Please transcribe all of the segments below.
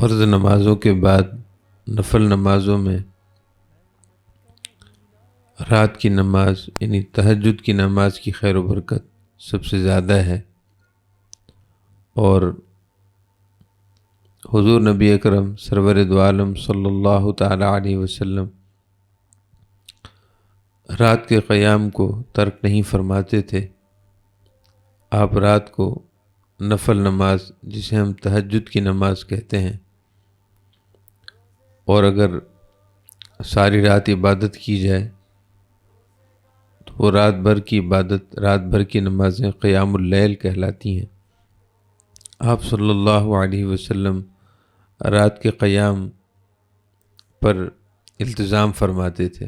فرض نمازوں کے بعد نفل نمازوں میں رات کی نماز یعنی تہجد کی نماز کی خیر و برکت سب سے زیادہ ہے، اور حضور نبی اکرم سرور دو عالم صلی اللہ تعالی علیہ وسلم رات کے قیام کو ترک نہیں فرماتے تھے۔ آپ رات کو نفل نماز جسے ہم تہجد کی نماز کہتے ہیں، اور اگر ساری رات عبادت کی جائے تو وہ رات بھر کی عبادت، رات بھر کی نمازیں قیام اللیل کہلاتی ہیں۔ آپ صلی اللہ علیہ وسلم رات کے قیام پر التزام فرماتے تھے،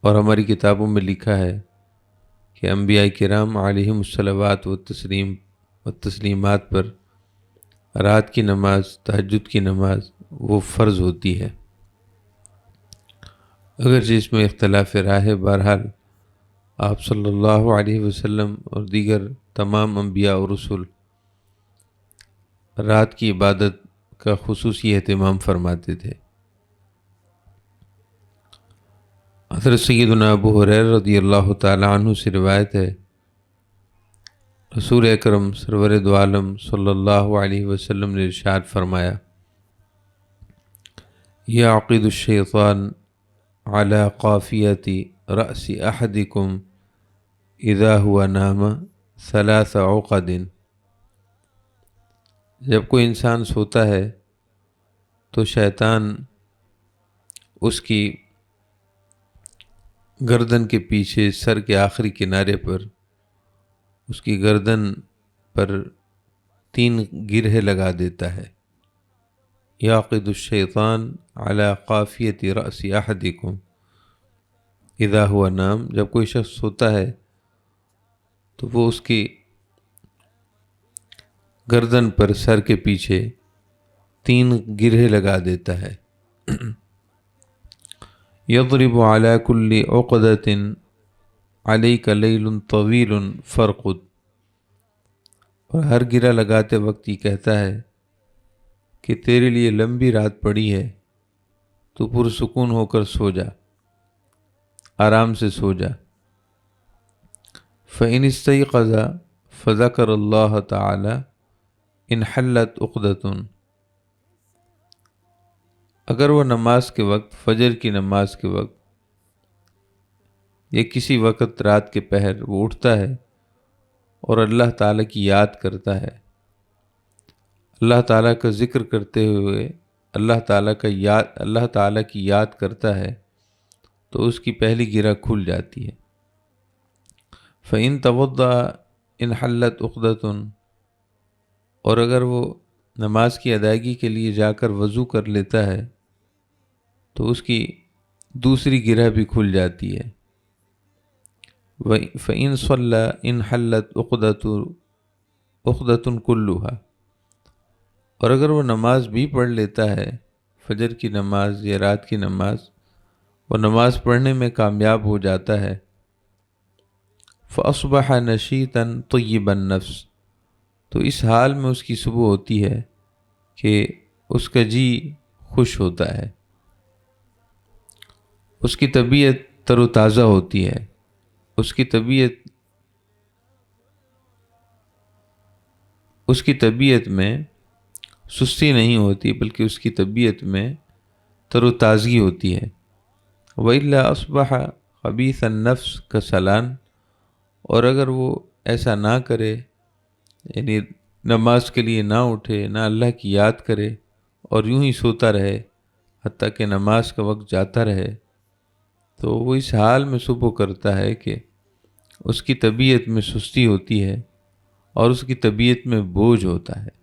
اور ہماری کتابوں میں لکھا ہے کہ انبیاء کرام علیہم الصلوات و تسلیمات پر رات کی نماز، تہجد کی نماز وہ فرض ہوتی ہے۔ اگرچہ اس میں اختلاف رائے ہے، بہرحال آپ صلی اللہ علیہ وسلم اور دیگر تمام انبیاء اور رسول رات کی عبادت کا خصوصی اہتمام فرماتے تھے۔ حضرت سیدنا ابو ہریرہ رضی اللہ تعالی عنہ سے روایت ہے، رسول اکرم سرور دو عالم صلی اللہ علیہ وسلم نے ارشاد فرمایا، یعقد الشیطان علی قافیۃ رأس احدکم اذا هو نام 3 عقد۔ جب کوئی انسان سوتا ہے تو شیطان اس کی گردن کے پیچھے سر کے آخری کنارے پر اس کی گردن پر 3 گرہیں لگا دیتا ہے۔ یعقد الشیطان علی قافیۃ رأس احدکم اذا هو نام، جب کوئی شخص سوتا ہے تو وہ اس کی گردن پر سر کے پیچھے 3 گرہیں لگا دیتا ہے۔ یضرب علی کل عقدۃ علیک لیل طویل فارقد، اور ہر گرہ لگاتے وقت یہ کہتا ہے کہ تیرے لیے لمبی رات پڑی ہے، تو پرسکون ہو کر سو جا، آرام سے سو جا۔ فإن استيقظ فذكر الله تعالی انحلت عقدۃ، اگر وہ نماز کے وقت، فجر کی نماز کے وقت یا کسی وقت رات کے پہر وہ اٹھتا ہے اور اللہ تعالیٰ کی یاد کرتا ہے، اللہ تعالیٰ کا ذکر کرتے ہوئے اللہ تعالیٰ کی یاد کرتا ہے، تو اس کی پہلی گرہ کھل جاتی ہے۔ فإن توضأ انحلت عقدۃ، اور اگر وہ نماز کی ادائیگی کے لیے جا کر وضو کر لیتا ہے تو اس کی دوسری گرہ بھی کھل جاتی ہے۔ فإن صلى انحلت عقدۃ كلها، اور اگر وہ نماز بھی پڑھ لیتا ہے، فجر کی نماز یا رات کی نماز، وہ نماز پڑھنے میں کامیاب ہو جاتا ہے، فأصبح نشيطا طيب النفس، تو اس حال میں اس کی صبح ہوتی ہے کہ اس کا جی خوش ہوتا ہے، اس کی طبیعت تر و تازہ ہوتی ہے، اس کی طبیعت میں سستی نہیں ہوتی، بلکہ اس کی طبیعت میں تر و تازگی ہوتی ہے۔ وَإِلَّا أَصْبَحَ خَبِيثَ النَّفْسِ كَسَلًا، اور اگر وہ ایسا نہ کرے، یعنی نماز کے لیے نہ اٹھے، نہ اللہ کی یاد کرے اور یوں ہی سوتا رہے حتیٰ کہ نماز کا وقت جاتا رہے، تو وہ اس حال میں صبح کرتا ہے کہ اس کی طبیعت میں سستی ہوتی ہے اور اس کی طبیعت میں بوجھ ہوتا ہے۔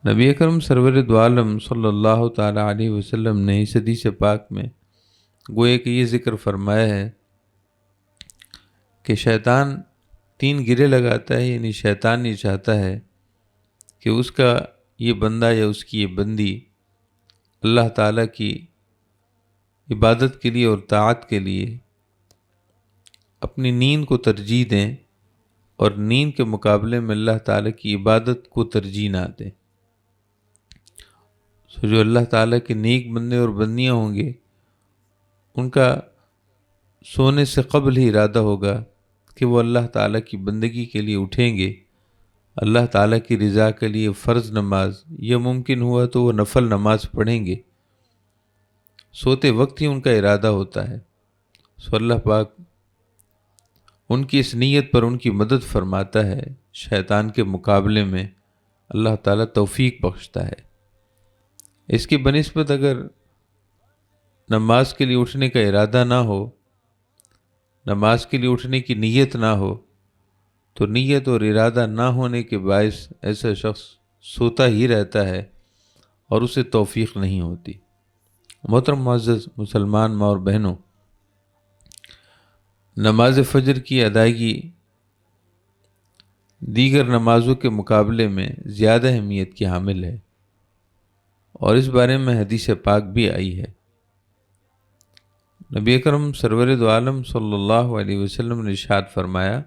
نبی اکرم سرور دو عالم صلی اللہ تعالی علیہ وسلم نے اس حدیث پاک میں گویا کہ یہ ذکر فرمایا ہے کہ شیطان 3 گرے لگاتا ہے، یعنی شیطان یہ چاہتا ہے کہ اس کا یہ بندہ یا اس کی یہ بندی اللہ تعالیٰ کی عبادت کے لیے اور طاعت کے لیے اپنی نیند کو ترجیح دیں اور نیند کے مقابلے میں اللہ تعالیٰ کی عبادت کو ترجیح نہ دیں۔ جو اللہ تعالیٰ کے نیک بندے اور بندیاں ہوں گے، ان کا سونے سے قبل ہی ارادہ ہوگا کہ وہ اللہ تعالیٰ کی بندگی کے لیے اٹھیں گے، اللہ تعالیٰ کی رضا کے لیے فرض نماز یا ممکن ہوا تو وہ نفل نماز پڑھیں گے۔ سوتے وقت ہی ان کا ارادہ ہوتا ہے۔ سو اللہ پاک ان کی اس نیت پر ان کی مدد فرماتا ہے، شیطان کے مقابلے میں اللہ تعالیٰ توفیق بخشتا ہے۔ اس کی بنسبت اگر نماز کے لیے اٹھنے کا ارادہ نہ ہو، نماز کے لیے اٹھنے کی نیت نہ ہو، تو نیت اور ارادہ نہ ہونے کے باعث ایسا شخص سوتا ہی رہتا ہے اور اسے توفیق نہیں ہوتی۔ محترم معزز مسلمان ماں اور بہنوں، نماز فجر کی ادائیگی دیگر نمازوں کے مقابلے میں زیادہ اہمیت کی حامل ہے، اور اس بارے میں حدیث پاک بھی آئی ہے۔ نبی اکرم سرور دو عالم صلی اللہ علیہ وسلم نے ارشاد فرمایا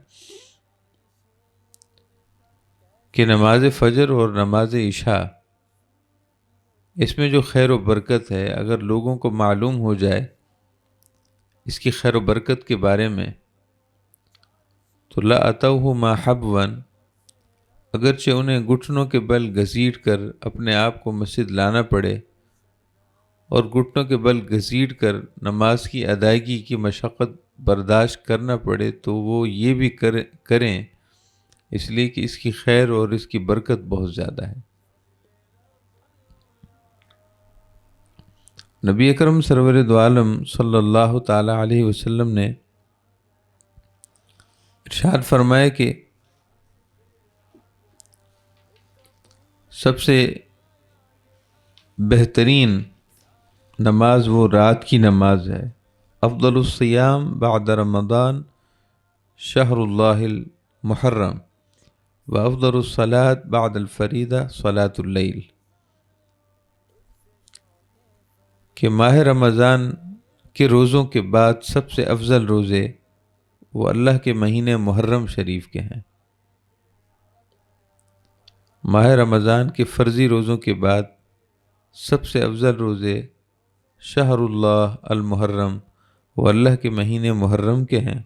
کہ نماز فجر اور نماز عشاء، اس میں جو خیر و برکت ہے، اگر لوگوں کو معلوم ہو جائے اس کی خیر و برکت کے بارے میں، تو لَأَتَوْهُ مَا حَبْوًا، اگرچہ انہیں گھٹنوں کے بل گھسیٹ کر اپنے آپ کو مسجد لانا پڑے اور گھٹنوں کے بل گھسیٹ کر نماز کی ادائیگی کی مشقت برداشت کرنا پڑے، تو وہ یہ بھی کریں، اس لیے کہ اس کی خیر اور اس کی برکت بہت زیادہ ہے۔ نبی اکرم سرور دو عالم صلی اللہ تعالی علیہ وسلم نے ارشاد فرمایا کہ سب سے بہترین نماز وہ رات کی نماز ہے۔ افضل الصیام بعد رمضان شہر اللہ المحرم وافضل الصلاة بعد الفریضہ صلاة اللیل، کہ ماہ رمضان کے روزوں کے بعد سب سے افضل روزے وہ اللہ کے مہینے محرم شریف کے ہیں۔ ماہ رمضان کے فرضی روزوں کے بعد سب سے افضل روزے شہر اللہ المحرم وہ اللہ کے مہینے محرم کے ہیں۔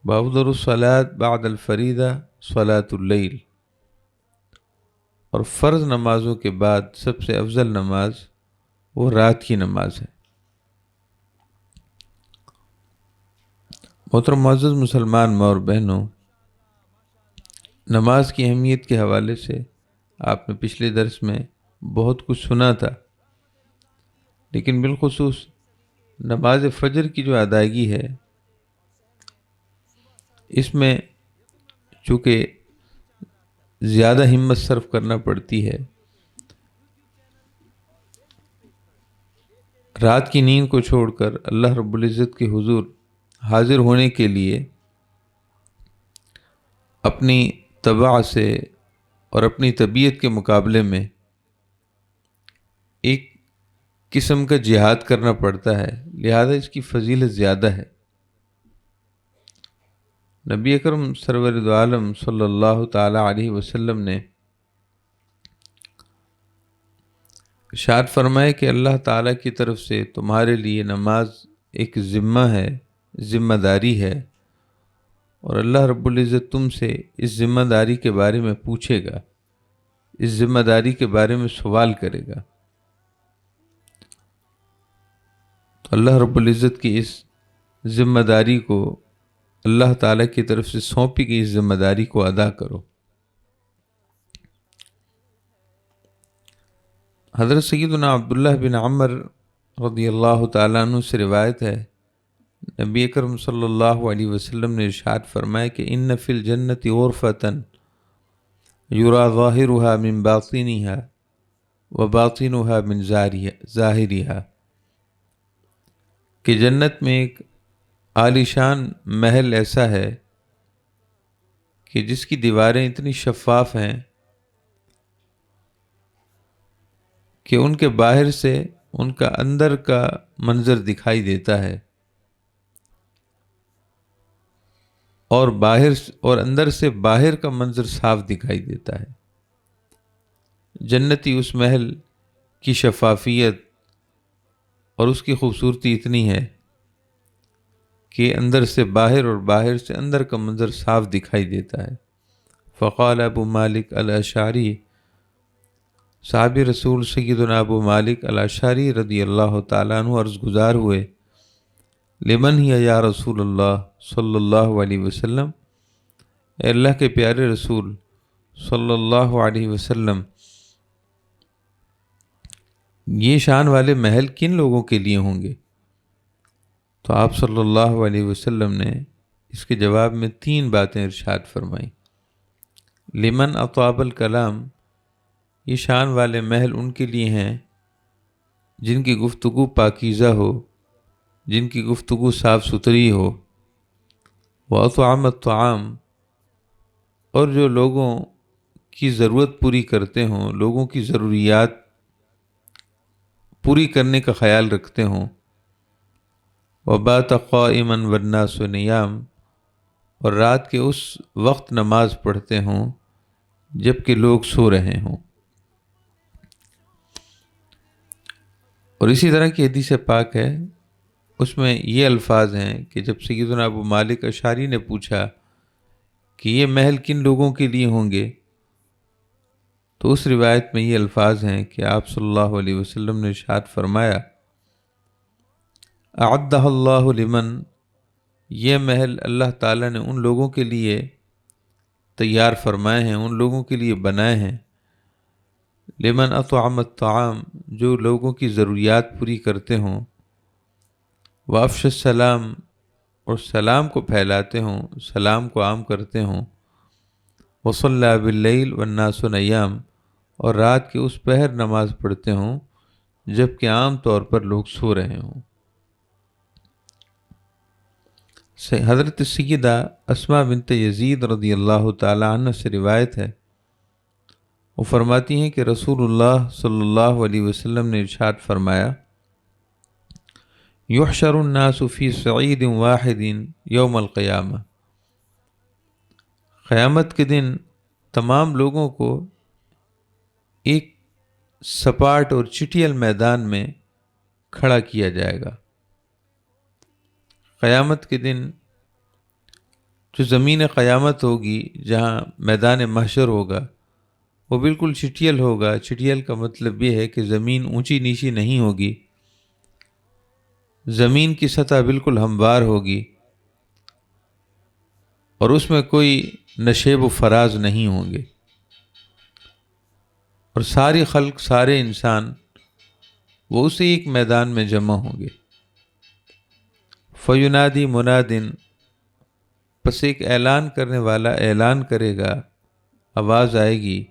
وافضل الصلاة بعد الفریضہ صلاة اللیل، اور فرض نمازوں کے بعد سب سے افضل نماز وہ رات کی نماز ہے۔ محترم معزز مسلمان ماں اور بہنوں، نماز کی اہمیت کے حوالے سے آپ نے پچھلے درس میں بہت کچھ سنا تھا، لیکن بالخصوص نماز فجر کی جو ادائیگی ہے، اس میں چونکہ زیادہ ہمت صرف کرنا پڑتی ہے، رات کی نیند کو چھوڑ کر اللہ رب العزت کے حضور حاضر ہونے کے لیے اپنی طبع سے اور اپنی طبیعت کے مقابلے میں ایک قسم کا جہاد کرنا پڑتا ہے، لہذا اس کی فضیلت زیادہ ہے۔ نبی اکرم سرور دو عالم صلی اللہ تعالی علیہ وسلم نے ارشاد فرمائے کہ اللہ تعالیٰ کی طرف سے تمہارے لیے نماز ایک ذمہ ہے، ذمہ داری ہے، اور اللہ رب العزت تم سے اس ذمہ داری کے بارے میں پوچھے گا، اس ذمہ داری کے بارے میں سوال کرے گا۔ تو اللہ رب العزت کی اس ذمہ داری کو، اللہ تعالیٰ کی طرف سے سونپی گئی اس ذمہ داری کو ادا کرو۔ حضرت سیدنا عبداللہ بن عمر رضی اللہ تعالیٰ عنہ سے روایت ہے، نبی اکرم صلی اللہ علیہ وسلم نے ارشاد فرمایا کہ ان فی الجنت غرفۃ یرا ظاہرها من باطنها وباطنها من ظاہرها، کہ جنت میں ایک عالیشان محل ایسا ہے کہ جس کی دیواریں اتنی شفاف ہیں کہ ان کے باہر سے ان کا اندر کا منظر دکھائی دیتا ہے۔ اور اندر سے باہر کا منظر صاف دکھائی دیتا ہے۔ جنتی اس محل کی شفافیت اور اس کی خوبصورتی اتنی ہے کہ اندر سے باہر اور باہر سے اندر کا منظر صاف دکھائی دیتا ہے۔ فقال ابو مالک الاشعری، صحابی رسول سیدنا ابو مالک الاشعری رضی اللہ تعالیٰ عنہ عرض گزار ہوئے، لمن ہی یا رسول اللہ صلی اللہ علیہ وسلم، اے اللہ کے پیارے رسول صلی اللہ علیہ وسلم، یہ شان والے محل کن لوگوں کے لیے ہوں گے؟ تو آپ صلی اللہ علیہ وسلم نے اس کے جواب میں 3 باتیں ارشاد فرمائیں۔ لمن اطاب الکلام، یہ شان والے محل ان کے لیے ہیں جن کی گفتگو پاکیزہ ہو، جن کی گفتگو صاف ستھری ہو، وَأَطْعَمَ الطَّعَامَ، اور جو لوگوں کی ضرورت پوری کرتے ہوں، لوگوں کی ضروریات پوری کرنے کا خیال رکھتے ہوں، وَبَاتَ قَائِمًا وَالنَّاسُ نِيَامٌ، اور رات کے اس وقت نماز پڑھتے ہوں جب کہ لوگ سو رہے ہوں۔ اور اسی طرح کی حدیث پاک ہے، اس میں یہ الفاظ ہیں کہ جب سیدنا ابو مالک اشعری نے پوچھا کہ یہ محل کن لوگوں کے لیے ہوں گے، تو اس روایت میں یہ الفاظ ہیں کہ آپ صلی اللہ علیہ وسلم نے ارشاد فرمایا، اعدہ اللہ لمن، یہ محل اللہ تعالیٰ نے ان لوگوں کے لیے تیار فرمائے ہیں، ان لوگوں کے لیے بنائے ہیں، لمن اطعم الطعام، جو لوگوں کی ضروریات پوری کرتے ہوں، وافش السلام، اور سلام کو پھیلاتے ہوں، سلام کو عام کرتے ہوں، وصلی باللیل والناس نیام، اور رات کے اس پہر نماز پڑھتے ہوں جب کہ عام طور پر لوگ سو رہے ہوں۔ حضرت سیدہ اسماء بنت یزید رضی اللہ تعالی عنہ سے روایت ہے، وہ فرماتی ہیں کہ رسول اللہ صلی اللہ علیہ وسلم نے ارشاد فرمایا، یحشر الناس فی صعید واحد یوم القیامہ، قیامت کے دن تمام لوگوں کو ایک سپاٹ اور چٹیل میدان میں کھڑا کیا جائے گا۔ قیامت کے دن جو زمین قیامت ہوگی، جہاں میدان محشر ہوگا، وہ بالکل چٹیل ہوگا۔ چٹیل کا مطلب یہ ہے کہ زمین اونچی نیچی نہیں ہوگی، زمین کی سطح بالکل ہموار ہوگی، اور اس میں کوئی نشیب و فراز نہیں ہوں گے، اور ساری خلق، سارے انسان وہ اسی ایک میدان میں جمع ہوں گے۔ فینادی منادن، پس ایک اعلان کرنے والا اعلان کرے گا، آواز آئے گی،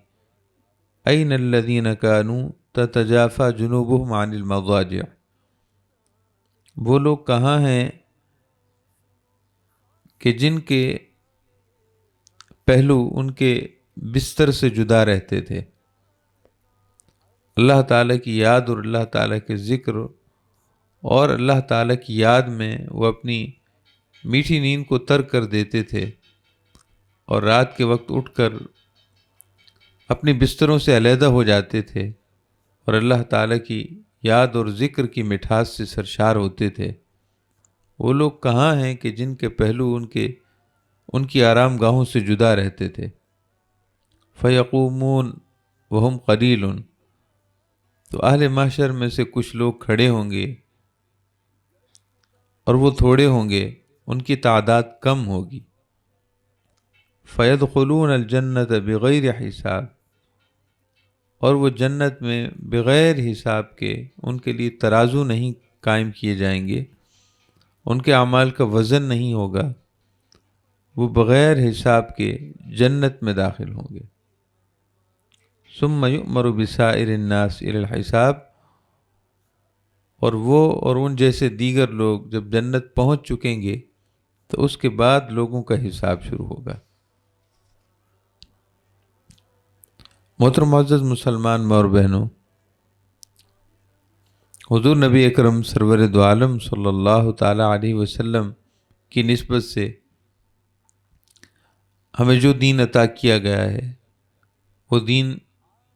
این الذین کانوا تتجافی جنوبہم عن المضاجع، وہ لوگ کہاں ہیں کہ جن کے پہلو ان کے بستر سے جدا رہتے تھے۔ اللہ تعالیٰ کی یاد اور اللہ تعالیٰ کے ذکر اور اللہ تعالیٰ کی یاد میں وہ اپنی میٹھی نیند کو ترک کر دیتے تھے، اور رات کے وقت اٹھ کر اپنے بستروں سے علیحدہ ہو جاتے تھے، اور اللہ تعالیٰ کی یاد اور ذکر کی مٹھاس سے سرشار ہوتے تھے۔ وہ لوگ کہاں ہیں کہ جن کے پہلو ان کی آرام گاہوں سے جدا رہتے تھے۔ فیقومون وہم قلیل، تو اہل محشر میں سے کچھ لوگ کھڑے ہوں گے اور وہ تھوڑے ہوں گے، ان کی تعداد کم ہوگی۔ فیدخلون الجنت بغیر حساب، اور وہ جنت میں بغیر حساب کے، ان کے لیے ترازو نہیں قائم کیے جائیں گے، ان کے اعمال کا وزن نہیں ہوگا، وہ بغیر حساب کے جنت میں داخل ہوں گے۔ ثم یؤمر بسائر الناس الی الحساب، اور وہ اور ان جیسے دیگر لوگ جب جنت پہنچ چکیں گے تو اس کے بعد لوگوں کا حساب شروع ہوگا۔ محترم معزز مسلمان ماں اور بہنوں، حضور نبی اکرم سرور دو عالم صلی اللہ تعالی علیہ وسلم کی نسبت سے ہمیں جو دین عطا کیا گیا ہے وہ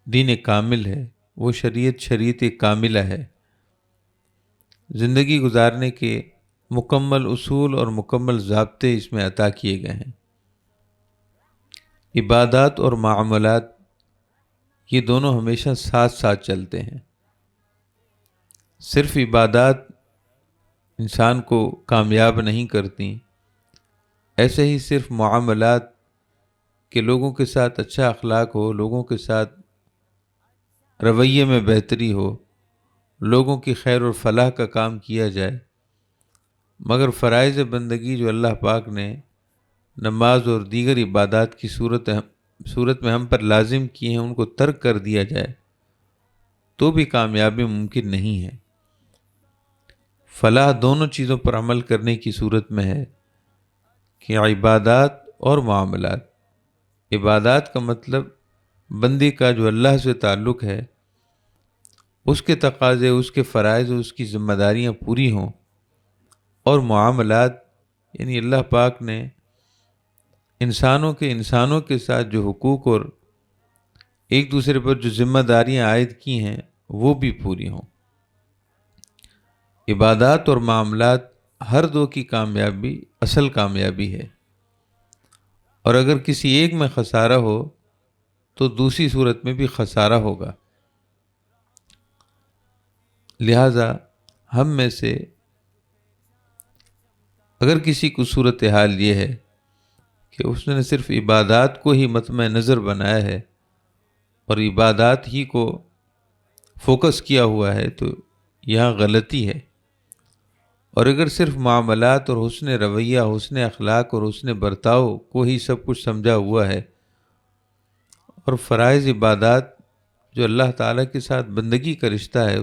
دین کامل ہے، وہ شریعت کاملہ ہے۔ زندگی گزارنے کے مکمل اصول اور مکمل ضابطے اس میں عطا کیے گئے ہیں۔ عبادات اور معاملات یہ دونوں ہمیشہ ساتھ ساتھ چلتے ہیں۔ صرف عبادات انسان کو کامیاب نہیں کرتی، ایسے ہی صرف معاملات کہ لوگوں کے ساتھ اچھا اخلاق ہو، لوگوں کے ساتھ رویے میں بہتری ہو، لوگوں کی خیر و فلاح کا کام کیا جائے، مگر فرائض بندگی جو اللہ پاک نے نماز اور دیگر عبادات کی صورت میں ہم پر لازم کیے ہیں ان کو ترک کر دیا جائے تو بھی کامیابی ممکن نہیں ہے۔ فلاح دونوں چیزوں پر عمل کرنے کی صورت میں ہے کہ عبادات اور معاملات۔ عبادات کا مطلب بندے کا جو اللہ سے تعلق ہے، اس کے تقاضے، اس کے فرائض، اس کی ذمہ داریاں پوری ہوں، اور معاملات یعنی اللہ پاک نے انسانوں کے ساتھ جو حقوق اور ایک دوسرے پر جو ذمہ داریاں عائد کی ہیں وہ بھی پوری ہوں۔ عبادات اور معاملات ہر دو کی کامیابی اصل کامیابی ہے، اور اگر کسی ایک میں خسارہ ہو تو دوسری صورت میں بھی خسارہ ہوگا۔ لہذا ہم میں سے اگر کسی کو صورتحال یہ ہے کہ اس نے صرف عبادات کو ہی مطمع نظر بنایا ہے اور عبادات ہی کو فوکس کیا ہوا ہے تو یہاں غلطی ہے، اور اگر صرف معاملات اور حسن رویہ، حسن اخلاق اور حسن برتاؤ کو ہی سب کچھ سمجھا ہوا ہے اور فرائض عبادات جو اللہ تعالیٰ کے ساتھ بندگی کا رشتہ ہے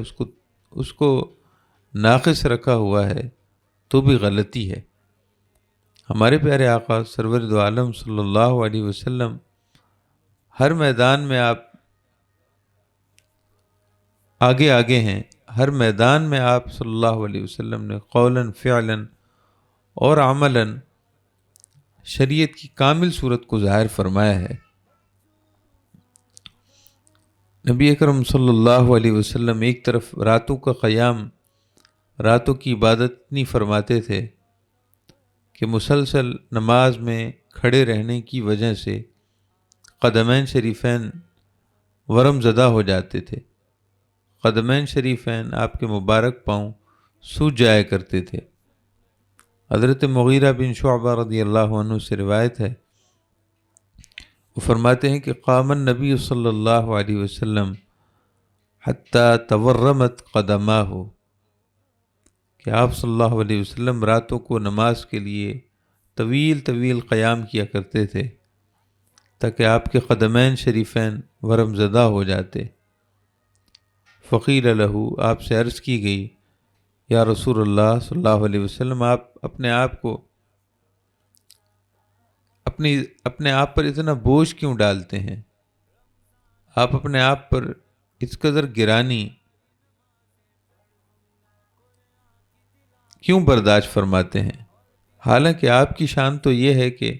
اس کو ناقص رکھا ہوا ہے تو بھی غلطی ہے۔ ہمارے پیارے آقا سرور دو عالم صلی اللہ علیہ وسلم ہر میدان میں آپ آگے ہیں، ہر میدان میں آپ صلی اللہ علیہ وسلم نے قولاً فعلاً اور عملاً شریعت کی کامل صورت کو ظاہر فرمایا ہے۔ نبی اکرم صلی اللہ علیہ وسلم ایک طرف راتوں کا قیام، راتوں کی عبادت اتنی فرماتے تھے کہ مسلسل نماز میں کھڑے رہنے کی وجہ سے قدمین شریفین ورم زدہ ہو جاتے تھے، قدمین شریفین آپ کے مبارک پاؤں سوج جایا کرتے تھے۔ حضرت مغیرہ بن شعبہ رضی اللہ عنہ سے روایت ہے، وہ فرماتے ہیں کہ قام النبی صلی اللہ علیہ وسلم حتی تورمت قدماہ، کہ آپ صلی اللہ علیہ وسلم راتوں کو نماز کے لیے طویل قیام کیا کرتے تھے تاکہ آپ کے قدمین شریفین ورم زدہ ہو جاتے۔ فقیل لہ، آپ سے عرض کی گئی، یا رسول اللہ صلی اللہ علیہ وسلم، آپ اپنے آپ پر اتنا بوجھ کیوں ڈالتے ہیں؟ آپ اپنے آپ پر اس قدر گرانی کیوں برداشت فرماتے ہیں؟ حالانکہ آپ کی شان تو یہ ہے کہ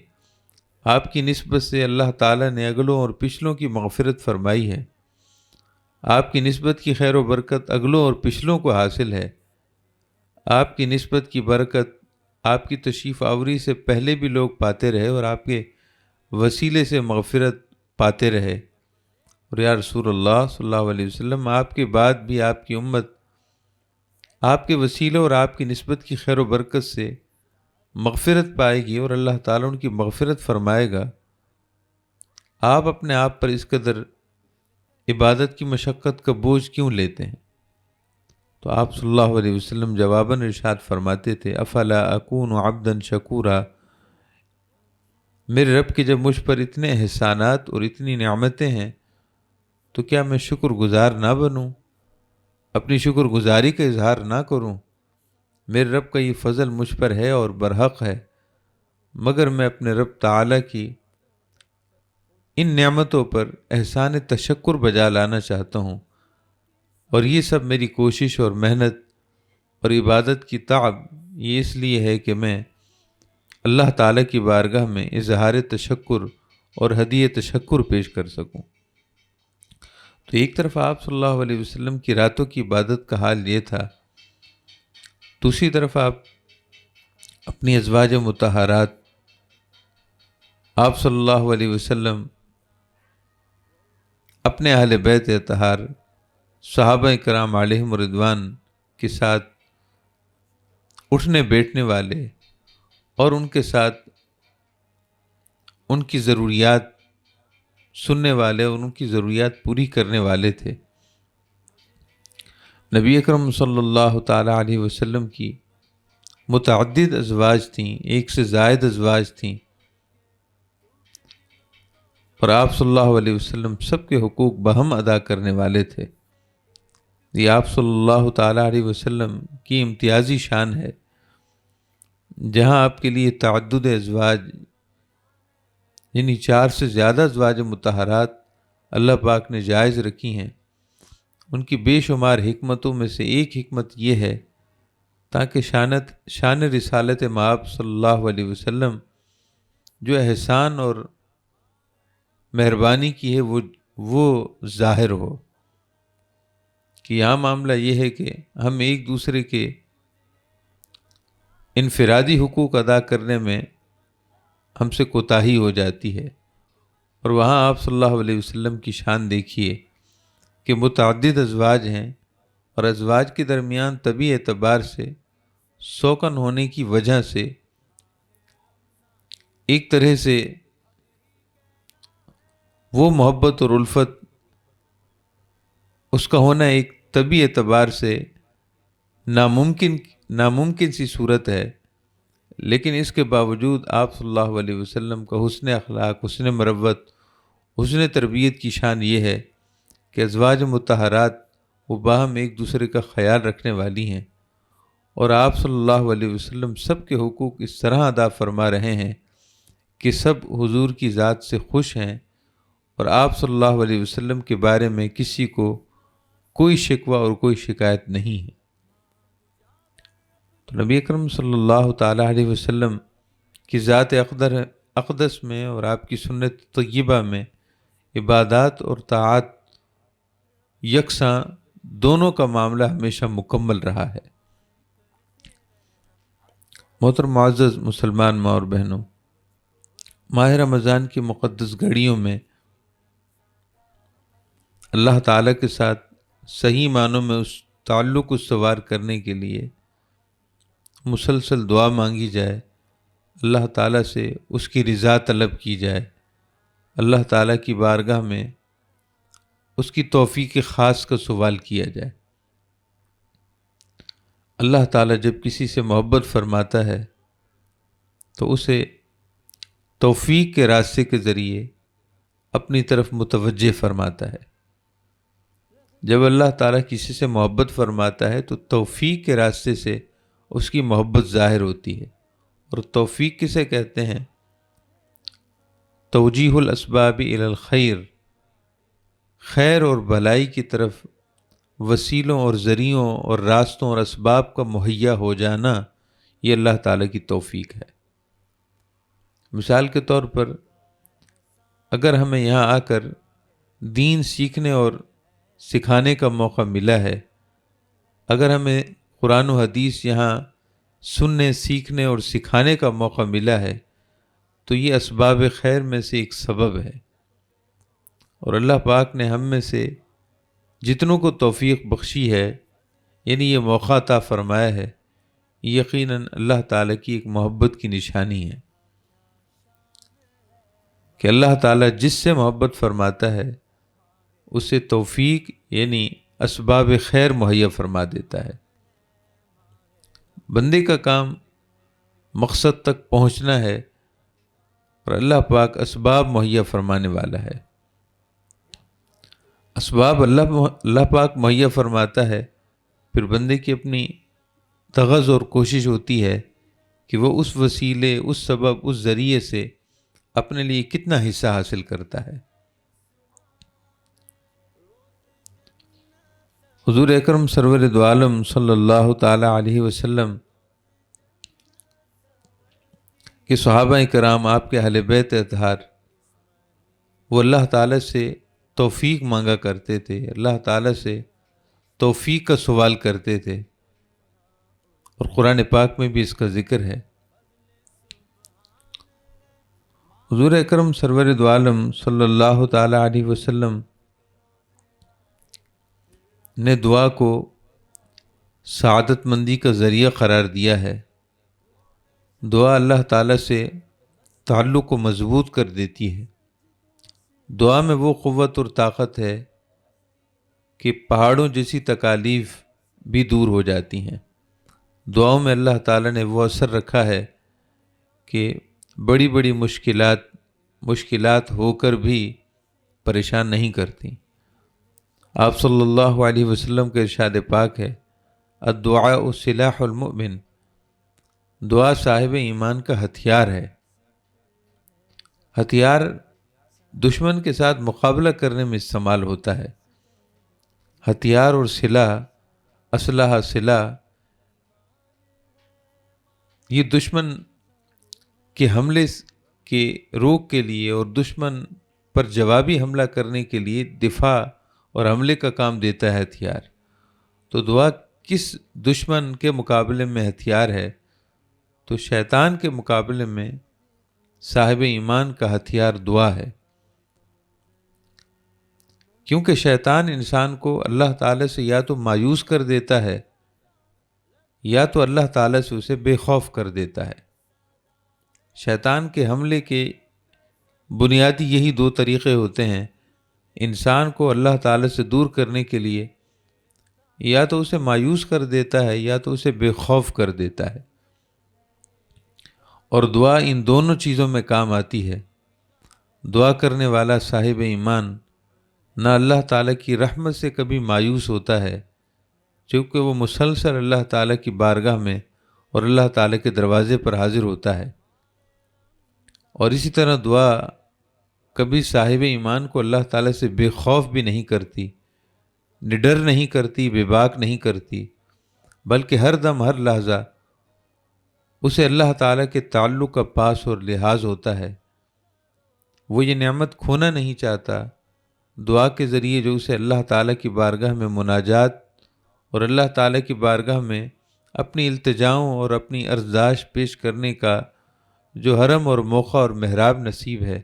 آپ کی نسبت سے اللہ تعالیٰ نے اگلوں اور پچھلوں کی مغفرت فرمائی ہے، آپ کی نسبت کی خیر و برکت اگلوں اور پچھلوں کو حاصل ہے، آپ کی نسبت کی برکت آپ کی تشریف آوری سے پہلے بھی لوگ پاتے رہے اور آپ کے وسیلے سے مغفرت پاتے رہے، اور یا رسول اللہ صلی اللہ علیہ وسلم، آپ کے بعد بھی آپ کی امت آپ کے وسیلے اور آپ کی نسبت کی خیر و برکت سے مغفرت پائے گی اور اللہ تعالیٰ ان کی مغفرت فرمائے گا۔ آپ اپنے آپ پر اس قدر عبادت کی مشقت کا بوجھ کیوں لیتے ہیں؟ تو آپ صلی اللہ علیہ وسلم جواباً ارشاد فرماتے تھے، افلا اکون عبدا شکورا، میرے رب کے جب مجھ پر اتنے احسانات اور اتنی نعمتیں ہیں تو کیا میں شکر گزار نہ بنوں، اپنی شکر گزاری کا اظہار نہ کروں؟ میرے رب کا یہ فضل مجھ پر ہے اور برحق ہے، مگر میں اپنے رب تعالیٰ کی ان نعمتوں پر احسان تشکر بجا لانا چاہتا ہوں، اور یہ سب میری کوشش اور محنت اور عبادت کی تعب یہ اس لیے ہے کہ میں اللہ تعالیٰ کی بارگاہ میں اظہار تشکر اور ہدیہ تشکر پیش کر سکوں۔ تو ایک طرف آپ صلی اللہ علیہ وسلم کی راتوں کی عبادت کا حال یہ تھا، دوسری طرف آپ اپنی ازواج مطہرات، آپ صلی اللہ علیہ وسلم اپنے اہل بیت اطہار، صحابہ کرام علیہم رضوان کے ساتھ اٹھنے بیٹھنے والے اور ان کے ساتھ ان کی ضروریات سننے والے اور ان کی ضروریات پوری کرنے والے تھے۔ نبی اکرم صلی اللہ تعالیٰ علیہ وسلم کی متعدد ازواج تھیں، ایک سے زائد ازواج تھیں، اور آپ صلی اللہ علیہ وسلم سب کے حقوق بہم ادا کرنے والے تھے۔ یہ آپ صلی اللہ تعالیٰ علیہ وسلم کی امتیازی شان ہے، جہاں آپ کے لیے تعدد ازواج یعنی 4 سے زیادہ ازواج مطہرات اللہ پاک نے جائز رکھی ہیں۔ ان کی بے شمار حکمتوں میں سے ایک حکمت یہ ہے تاکہ شان رسالت مآب صلی اللہ علیہ وسلم جو احسان اور مہربانی کی ہے وہ ظاہر ہو، کہ یہاں معاملہ یہ ہے کہ ہم ایک دوسرے کے انفرادی حقوق ادا کرنے میں ہم سے کوتاہی ہو جاتی ہے، اور وہاں آپ صلی اللہ علیہ وسلم کی شان دیکھیے کہ متعدد ازواج ہیں، اور ازواج کے درمیان طبی اعتبار سے سوکن ہونے کی وجہ سے ایک طرح سے وہ محبت اور الفت اس کا ہونا ایک طبی اعتبار سے ناممکن سی صورت ہے، لیکن اس کے باوجود آپ صلی اللہ علیہ وسلم کا حسن اخلاق، حسن مروت، حسن تربیت کی شان یہ ہے کہ ازواج مطہرات وہ باہم ایک دوسرے کا خیال رکھنے والی ہیں، اور آپ صلی اللہ علیہ وسلم سب کے حقوق اس طرح ادا فرما رہے ہیں کہ سب حضور کی ذات سے خوش ہیں، اور آپ صلی اللہ علیہ وسلم کے بارے میں کسی کو کوئی شکوہ اور کوئی شکایت نہیں ہے۔ تو نبی اکرم صلی اللہ تعالیٰ علیہ وسلم کی ذات اقدس میں اور آپ کی سنت طیبہ میں عبادات اور طاعات یکساں دونوں کا معاملہ ہمیشہ مکمل رہا ہے۔ محترم معزز مسلمان ماں اور بہنوں، ماہ رمضان کی مقدس گھڑیوں میں اللہ تعالیٰ کے ساتھ صحیح معنوں میں اس تعلق کو استوار کرنے کے لیے مسلسل دعا مانگی جائے، اللہ تعالیٰ سے اس کی رضا طلب کی جائے، اللہ تعالیٰ کی بارگاہ میں اس کی توفیق خاص کا سوال کیا جائے۔ اللہ تعالیٰ جب کسی سے محبت فرماتا ہے تو اسے توفیق کے راستے کے ذریعے اپنی طرف متوجہ فرماتا ہے۔ جب اللہ تعالیٰ کسی سے محبت فرماتا ہے تو توفیق کے راستے سے اس کی محبت ظاہر ہوتی ہے، اور توفیق کسے کہتے ہیں؟ توجیہ الاسباب الی الخیر، خیر اور بھلائی کی طرف وسیلوں اور ذریعوں اور راستوں اور اسباب کا مہیا ہو جانا، یہ اللہ تعالیٰ کی توفیق ہے۔ مثال کے طور پر اگر ہمیں یہاں آ کر دین سیکھنے اور سکھانے کا موقع ملا ہے، اگر ہمیں قرآن و حدیث یہاں سننے، سیکھنے اور سکھانے کا موقع ملا ہے تو یہ اسباب خیر میں سے ایک سبب ہے، اور اللہ پاک نے ہم میں سے جتنوں کو توفیق بخشی ہے، یعنی یہ موقع عطا فرمایا ہے، یقیناً اللہ تعالیٰ کی ایک محبت کی نشانی ہے کہ اللہ تعالیٰ جس سے محبت فرماتا ہے اسے توفیق یعنی اسباب خیر مہیا فرما دیتا ہے۔ بندے کا کام مقصد تک پہنچنا ہے، اور اللہ پاک اسباب مہیا فرمانے والا ہے۔ اسباب اللہ پاک مہیا فرماتا ہے، پھر بندے کی اپنی تغض اور کوشش ہوتی ہے کہ وہ اس وسیلے، اس سبب، اس ذریعے سے اپنے لیے کتنا حصہ حاصل کرتا ہے۔ حضور اکرم سرور دو عالم صلی اللہ تعالیٰ علیہ وسلم کہ صحابہ کرام، آپ کے اہل بیت اطہار، وہ اللہ تعالیٰ سے توفیق مانگا کرتے تھے، اللہ تعالیٰ سے توفیق کا سوال کرتے تھے، اور قرآن پاک میں بھی اس کا ذکر ہے۔ حضور اکرم سرور دو عالم صلی اللہ تعالیٰ علیہ وسلم نے دعا کو سعادت مندی کا ذریعہ قرار دیا ہے۔ دعا اللہ تعالیٰ سے تعلق کو مضبوط کر دیتی ہے۔ دعا میں وہ قوت اور طاقت ہے کہ پہاڑوں جیسی تکالیف بھی دور ہو جاتی ہیں۔ دعاؤں میں اللہ تعالیٰ نے وہ اثر رکھا ہے کہ بڑی بڑی مشکلات ہو کر بھی پریشان نہیں کرتی۔ آپ صلی اللہ علیہ وسلم کے ارشاد پاک ہے، الدعاء سلاح المؤمن، دعا صاحب ایمان کا ہتھیار ہے۔ ہتھیار دشمن کے ساتھ مقابلہ کرنے میں استعمال ہوتا ہے۔ ہتھیار اور سلاح یہ دشمن کے حملے کے روک کے لیے اور دشمن پر جوابی حملہ کرنے کے لیے دفاع اور حملے کا کام دیتا ہے ہتھیار۔ تو دعا کس دشمن کے مقابلے میں ہتھیار ہے؟ تو شیطان کے مقابلے میں صاحب ایمان کا ہتھیار دعا ہے، کیونکہ شیطان انسان کو اللہ تعالیٰ سے یا تو مایوس کر دیتا ہے یا تو اللہ تعالیٰ سے اسے بے خوف کر دیتا ہے۔ شیطان کے حملے کے بنیادی یہی دو طریقے ہوتے ہیں، انسان کو اللہ تعالیٰ سے دور کرنے کے لیے یا تو اسے مایوس کر دیتا ہے یا تو اسے بے خوف کر دیتا ہے، اور دعا ان دونوں چیزوں میں کام آتی ہے۔ دعا کرنے والا صاحب ایمان نہ اللہ تعالیٰ کی رحمت سے کبھی مایوس ہوتا ہے، چونکہ وہ مسلسل اللہ تعالیٰ کی بارگاہ میں اور اللہ تعالیٰ کے دروازے پر حاضر ہوتا ہے، اور اسی طرح دعا کبھی صاحب ایمان کو اللہ تعالیٰ سے بے خوف بھی نہیں کرتی، نڈر نہیں کرتی، بے باک نہیں کرتی، بلکہ ہر دم ہر لحظہ اسے اللہ تعالیٰ کے تعلق کا پاس اور لحاظ ہوتا ہے۔ وہ یہ نعمت کھونا نہیں چاہتا۔ دعا کے ذریعے جو اسے اللہ تعالیٰ کی بارگاہ میں مناجات اور اللہ تعالیٰ کی بارگاہ میں اپنی التجاؤں اور اپنی ارزداش پیش کرنے کا جو حرم اور موقع اور محراب نصیب ہے،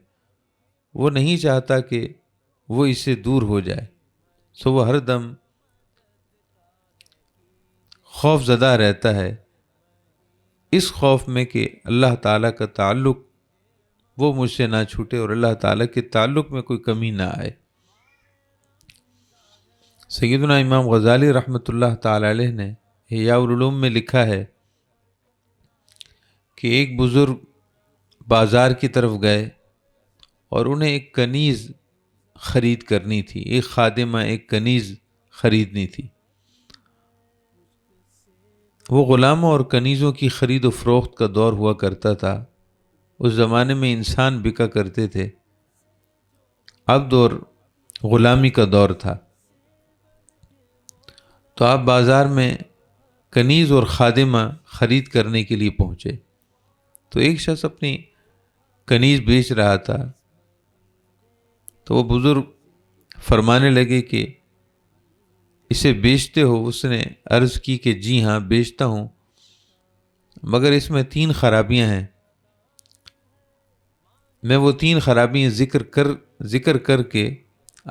وہ نہیں چاہتا کہ وہ اس سے دور ہو جائے، سو وہ ہر دم خوف زدہ رہتا ہے، اس خوف میں کہ اللہ تعالیٰ کا تعلق وہ مجھ سے نہ چھوٹے اور اللہ تعالیٰ کے تعلق میں کوئی کمی نہ آئے۔ سیدنا امام غزالی رحمۃ اللہ تعالی علیہ نے احیاء العلوم میں لکھا ہے کہ ایک بزرگ بازار کی طرف گئے اور انہیں ایک کنیز خرید کرنی تھی، ایک خادمہ ایک کنیز خریدنی تھی۔ وہ غلاموں اور کنیزوں کی خرید و فروخت کا دور ہوا کرتا تھا۔ اس زمانے میں انسان بکا کرتے تھے، عبد اور غلامی کا دور تھا۔ تو آپ بازار میں کنیز اور خادمہ خرید کرنے کے لیے پہنچے، تو ایک شخص اپنی کنیز بیچ رہا تھا، تو وہ بزرگ فرمانے لگے کہ اسے بیچتے ہو؟ اس نے عرض کی کہ جی ہاں بیچتا ہوں، مگر اس میں 3 خرابیاں ہیں۔ میں وہ 3 خرابیاں ذکر کر کے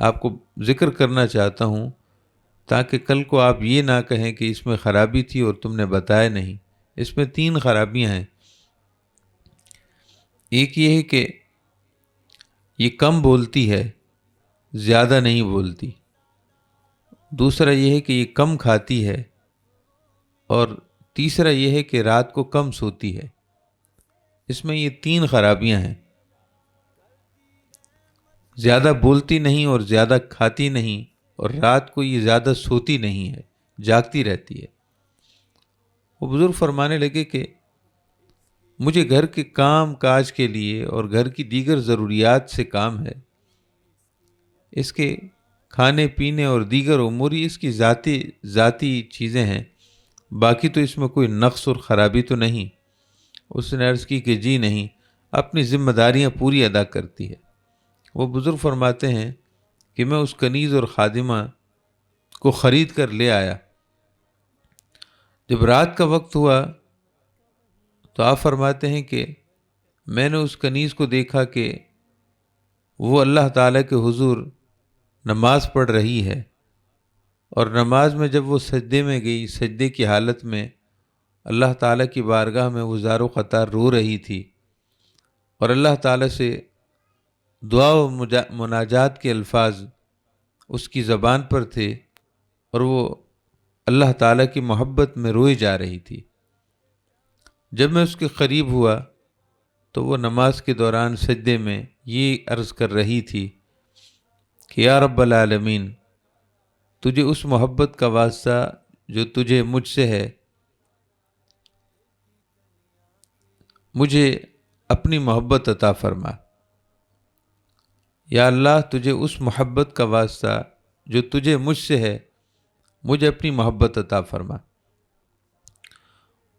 آپ کو ذکر کرنا چاہتا ہوں، تاکہ کل کو آپ یہ نہ کہیں کہ اس میں خرابی تھی اور تم نے بتایا نہیں۔ اس میں 3 خرابیاں ہیں۔ ایک یہ ہے کہ یہ کم بولتی ہے، زیادہ نہیں بولتی۔ دوسرا یہ ہے کہ یہ کم کھاتی ہے، اور تیسرا یہ ہے کہ رات کو کم سوتی ہے۔ اس میں یہ 3 خرابیاں ہیں، زیادہ بولتی نہیں اور زیادہ کھاتی نہیں، اور رات کو یہ زیادہ سوتی نہیں ہے، جاگتی رہتی ہے۔ وہ بزرگ فرمانے لگے کہ مجھے گھر کے کام کاج کے لیے اور گھر کی دیگر ضروریات سے کام ہے، اس کے کھانے پینے اور دیگر امور اس کی ذاتی چیزیں ہیں، باقی تو اس میں کوئی نقص اور خرابی تو نہیں۔ اس نے عرض کی کہ جی نہیں، اپنی ذمہ داریاں پوری ادا کرتی ہے۔ وہ بزرگ فرماتے ہیں کہ میں اس کنیز اور خادمہ کو خرید کر لے آیا۔ جب رات کا وقت ہوا تو آپ فرماتے ہیں کہ میں نے اس کنیز کو دیکھا کہ وہ اللہ تعالیٰ کے حضور نماز پڑھ رہی ہے، اور نماز میں جب وہ سجدے میں گئی، سجدے کی حالت میں اللہ تعالیٰ کی بارگاہ میں وہ زار و قطار رو رہی تھی، اور اللہ تعالیٰ سے دعا و مناجات کے الفاظ اس کی زبان پر تھے، اور وہ اللہ تعالیٰ کی محبت میں روئی جا رہی تھی۔ جب میں اس کے قریب ہوا تو وہ نماز کے دوران سجدے میں یہ عرض کر رہی تھی کہ یا رب العالمین، تجھے اس محبت کا واسطہ جو تجھے مجھ سے ہے، مجھے اپنی محبت عطا فرما۔ یا اللہ، تجھے اس محبت کا واسطہ جو تجھے مجھ سے ہے، مجھے اپنی محبت عطا فرما۔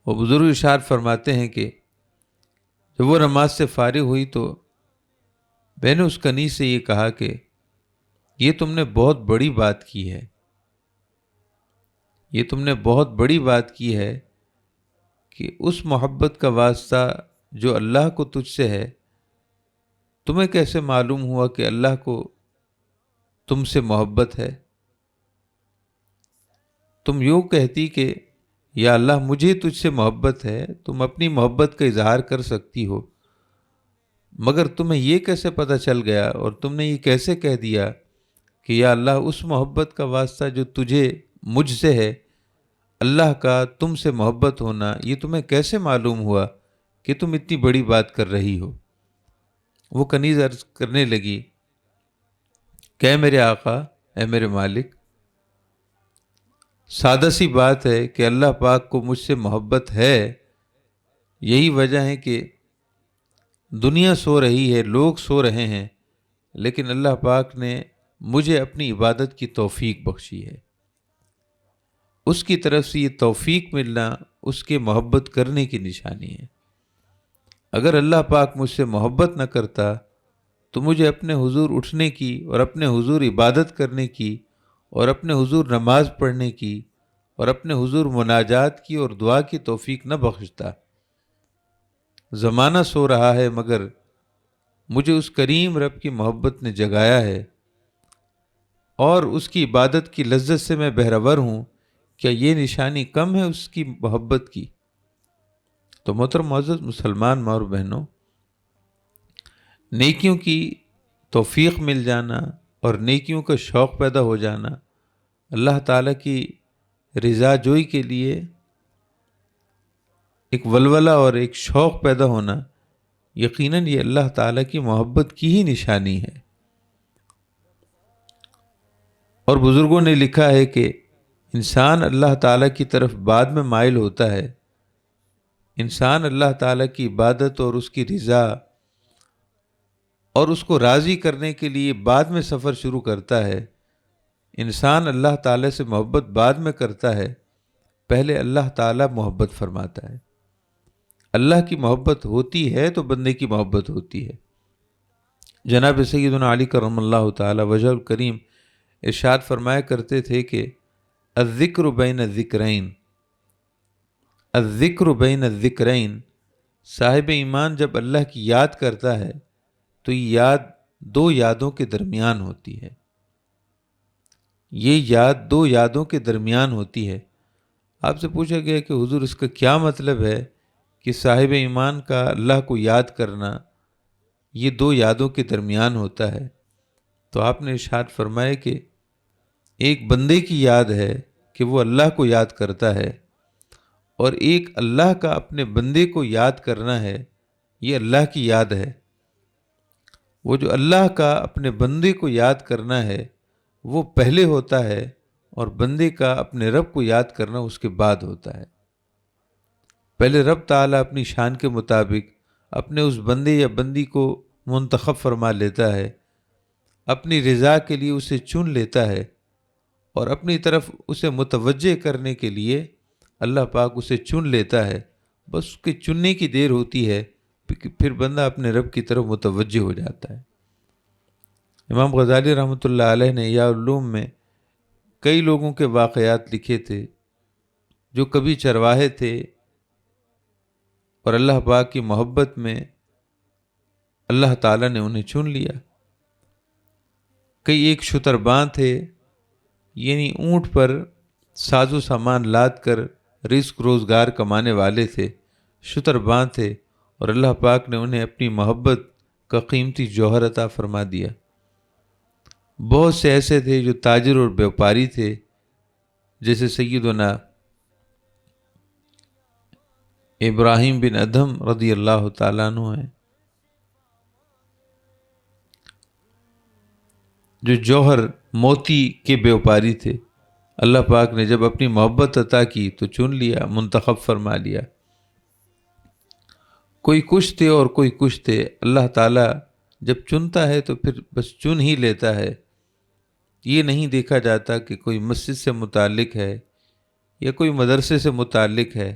وہ بزرگ ارشاد فرماتے ہیں کہ جب وہ نماز سے فارغ ہوئی تو میں نے اس کنیز سے یہ کہا کہ یہ تم نے بہت بڑی بات کی ہے، یہ تم نے بہت بڑی بات کی ہے کہ اس محبت کا واسطہ جو اللہ کو تجھ سے ہے، تمہیں کیسے معلوم ہوا کہ اللہ کو تم سے محبت ہے؟ تم یوں کہتی کہ یا اللہ، مجھے تجھ سے محبت ہے، تم اپنی محبت کا اظہار کر سکتی ہو، مگر تمہیں یہ کیسے پتہ چل گیا اور تم نے یہ کیسے کہہ دیا کہ یا اللہ، اس محبت کا واسطہ جو تجھے مجھ سے ہے، اللہ کا تم سے محبت ہونا، یہ تمہیں کیسے معلوم ہوا کہ تم اتنی بڑی بات کر رہی ہو؟ وہ کنیز عرض کرنے لگی کہ اے میرے آقا، اے میرے مالک، سادہ سی بات ہے کہ اللہ پاک کو مجھ سے محبت ہے۔ یہی وجہ ہے کہ دنیا سو رہی ہے، لوگ سو رہے ہیں، لیکن اللہ پاک نے مجھے اپنی عبادت کی توفیق بخشی ہے۔ اس کی طرف سے یہ توفیق ملنا اس کے محبت کرنے کی نشانی ہے۔ اگر اللہ پاک مجھ سے محبت نہ کرتا تو مجھے اپنے حضور اٹھنے کی اور اپنے حضور عبادت کرنے کی اور اپنے حضور نماز پڑھنے کی اور اپنے حضور مناجات کی اور دعا کی توفیق نہ بخشتا۔ زمانہ سو رہا ہے، مگر مجھے اس کریم رب کی محبت نے جگایا ہے، اور اس کی عبادت کی لذت سے میں بہرور ہوں۔ کیا یہ نشانی کم ہے اس کی محبت کی؟ تو محترم معزز مسلمان ماں اور بہنوں، نیکیوں کی توفیق مل جانا اور نیکیوں کا شوق پیدا ہو جانا، اللہ تعالیٰ کی رضا جوئی کے لیے ایک ولولہ اور ایک شوق پیدا ہونا، یقیناً یہ اللہ تعالیٰ کی محبت کی ہی نشانی ہے۔ اور بزرگوں نے لکھا ہے کہ انسان اللہ تعالیٰ کی طرف بعد میں مائل ہوتا ہے، انسان اللہ تعالیٰ کی عبادت اور اس کی رضا اور اس کو راضی کرنے کے لیے بعد میں سفر شروع کرتا ہے۔ انسان اللہ تعالیٰ سے محبت بعد میں کرتا ہے، پہلے اللہ تعالیٰ محبت فرماتا ہے۔ اللہ کی محبت ہوتی ہے تو بندے کی محبت ہوتی ہے۔ جناب سیدنا علی کرم اللہ تعالی وجہ الکریم ارشاد فرمایا کرتے تھے کہ الذکر بین الذکرین، الذکر بین الذکرین، صاحب ایمان جب اللہ کی یاد کرتا ہے تو یہ یاد دو یادوں کے درمیان ہوتی ہے، یہ یاد دو یادوں کے درمیان ہوتی ہے۔ آپ سے پوچھا گیا کہ حضور اس کا کیا مطلب ہے کہ صاحب ایمان کا اللہ کو یاد کرنا یہ دو یادوں کے درمیان ہوتا ہے؟ تو آپ نے ارشاد فرمایا کہ ایک بندے کی یاد ہے کہ وہ اللہ کو یاد کرتا ہے، اور ایک اللہ کا اپنے بندے کو یاد کرنا ہے، یہ اللہ کی یاد ہے۔ وہ جو اللہ کا اپنے بندے کو یاد کرنا ہے وہ پہلے ہوتا ہے، اور بندے کا اپنے رب کو یاد کرنا اس کے بعد ہوتا ہے۔ پہلے رب تعالیٰ اپنی شان کے مطابق اپنے اس بندے یا بندی کو منتخب فرما لیتا ہے، اپنی رضا کے لیے اسے چن لیتا ہے، اور اپنی طرف اسے متوجہ کرنے کے لیے اللہ پاک اسے چن لیتا ہے، بس اس کے چننے کی دیر ہوتی ہے، پھر بندہ اپنے رب کی طرف متوجہ ہو جاتا ہے۔ امام غزالی رحمۃ اللہ علیہ نے احیاء العلوم میں کئی لوگوں کے واقعات لکھے تھے جو کبھی چرواہے تھے اور اللہ پاک کی محبت میں اللہ تعالیٰ نے انہیں چن لیا۔ کئی ایک شترباں تھے، یعنی اونٹ پر ساز و سامان لاد کر رزق روزگار کمانے والے تھے، شترباں تھے، اور اللہ پاک نے انہیں اپنی محبت کا قیمتی جوہر عطا فرما دیا۔ بہت سے ایسے تھے جو تاجر اور بیوپاری تھے، جیسے سیدنا ابراہیم بن ادھم رضی اللہ تعالیٰ عنہ ہیں، جو جوہر موتی کے بیوپاری تھے۔ اللہ پاک نے جب اپنی محبت عطا کی تو چن لیا، منتخب فرما لیا۔ کوئی کچھ تھے اور کوئی کچھ تھے، اللہ تعالیٰ جب چنتا ہے تو پھر بس چن ہی لیتا ہے۔ یہ نہیں دیکھا جاتا کہ کوئی مسجد سے متعلق ہے یا کوئی مدرسے سے متعلق ہے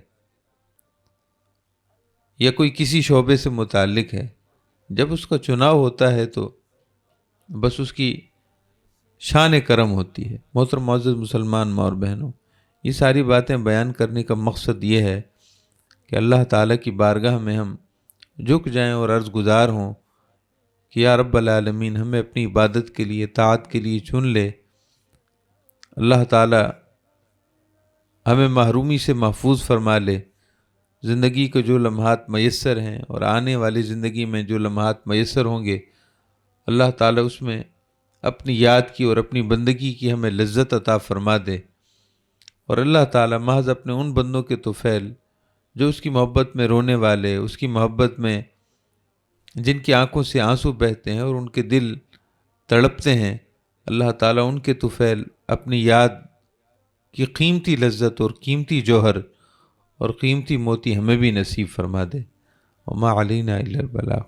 یا کوئی کسی شعبے سے متعلق ہے۔ جب اس کا چناؤ ہوتا ہے تو بس اس کی شان کرم ہوتی ہے۔ محترم معزز مسلمان ماں اور بہنوں، یہ ساری باتیں بیان کرنے کا مقصد یہ ہے کہ اللہ تعالیٰ کی بارگاہ میں ہم جھک جائیں اور عرض گزار ہوں کہ یا رب العالمین ہمیں اپنی عبادت کے لیے، طاعت کے لیے چن لے۔ اللہ تعالیٰ ہمیں محرومی سے محفوظ فرما لے۔ زندگی کے جو لمحات میسر ہیں اور آنے والی زندگی میں جو لمحات میسر ہوں گے، اللہ تعالیٰ اس میں اپنی یاد کی اور اپنی بندگی کی ہمیں لذت عطا فرما دے، اور اللہ تعالیٰ محض اپنے ان بندوں کے طفیل جو اس کی محبت میں رونے والے، اس کی محبت میں جن کی آنکھوں سے آنسو بہتے ہیں اور ان کے دل تڑپتے ہیں، اللہ تعالیٰ ان کے طفیل اپنی یاد کی قیمتی لذت اور قیمتی جوہر اور قیمتی موتی ہمیں بھی نصیب فرما دے۔ وما علینا الا البلاغ۔